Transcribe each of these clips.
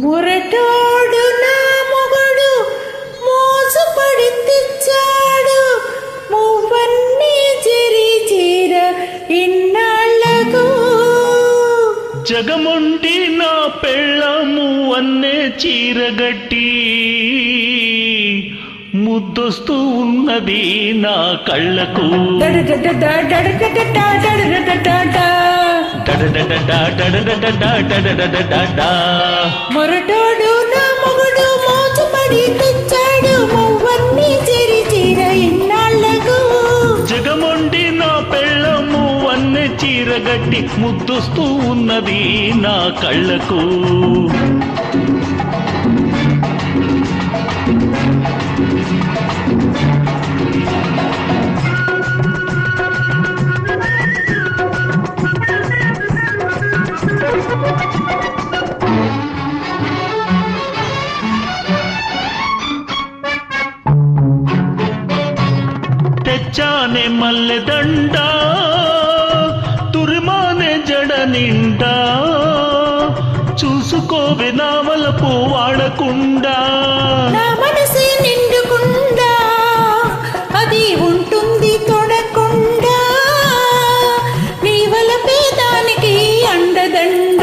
మురటోడు నా మొగుడు మోసపడి తెచ్చాడు మువ్వన్నీ చెరి చీర ఇన్నాళ్ళకు. జగముండి నా పెళ్ళము అన్నే చీరగట్టి ముద్దొస్తూ ఉన్నది నా కళ్ళకు. మొరటోడు నా మొగుడు మోసపడి తెచ్చాడు మువ్వన్నీ చెరి చీర ఇన్నాళ్ళకు. జగముండి నా పెళ్ళము అన్నే చీరగట్టి ముద్దొస్తూ ఉన్నది నా కళ్ళకు. తెచ్చానే మల్లెదండ తురిమానే జడ నిండా చూసుకోవే నావలపు వాడకుండా. నా మనసు నిండుకుండా అది ఉంటుంది తొడకుండా నీ వలపే దానికి అండదండ.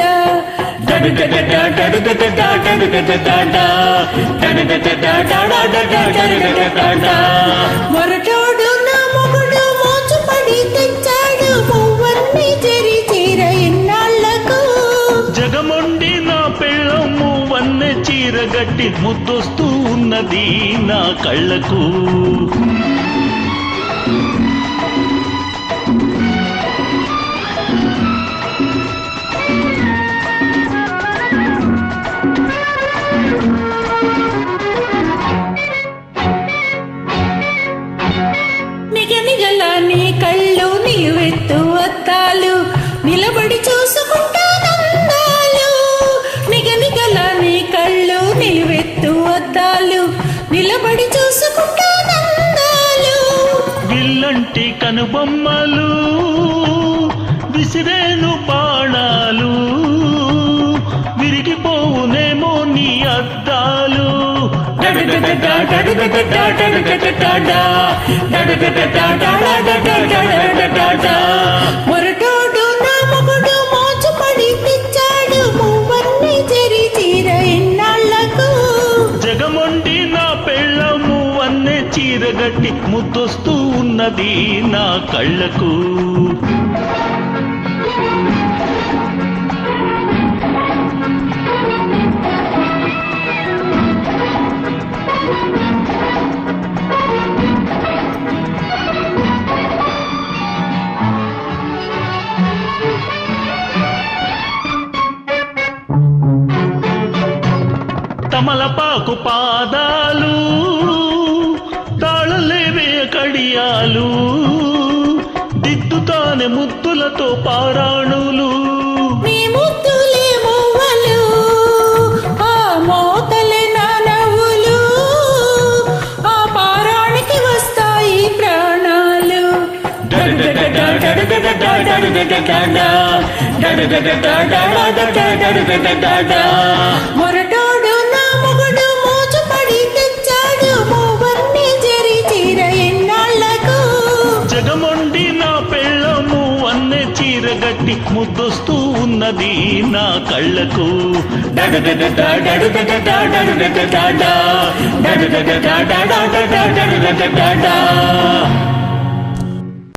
మొరటోడు నా మొగుడు మోసపడి తెచ్చాడు మువ్వన్నీ చెరి చీర ఇన్నాళ్ళకు. జగముండి నా పెళ్ళము వన్నె చీరగట్టి ముద్దొస్తూ ఉన్నది నా కళ్ళకు. నిగనిగల నీ కళ్ళు నీవెత్తు అత్తాలు నిలబడి చూసుకుంటానందాలు. నిగనిగల నీ కళ్ళు నీవెత్తు అద్దాలు నిలబడి చూసుకుంటానందాలు. విల్లంటి కనుబొమ్మలు విసిరేను బాణాలు విరిగిపోవునేమో నీ అద్దాలు. మొరటోడు నా మొగుడు మోసపడి తెచ్చాడు మువ్వన్నీ చెరి చీర ఇన్నాళ్ళకు. జగముండి నా పెళ్ళము వన్నె చీరగట్టి ముద్దొస్తూ ఉన్నది నా కళ్ళకు. తమలపాకు పాదాలు తాళలేవే కడియాలు దిద్దుతానే ముద్దులతో పారాణులు. నీ ముద్దులే మువ్వలు ఆ మోతలే నా నవ్వులు ఆ పారానికి వస్తాయి ప్రాణాలు. మొరటోడు నా మొగుడు మోసపడి తెచ్చాడు మువ్వన్నీ చెరి చీర ఇన్నాళ్ళకు. జగముండి నా పెళ్ళము వన్నె చీరగట్టి ముద్దొస్తూ ఉన్నది నా కళ్ళకు.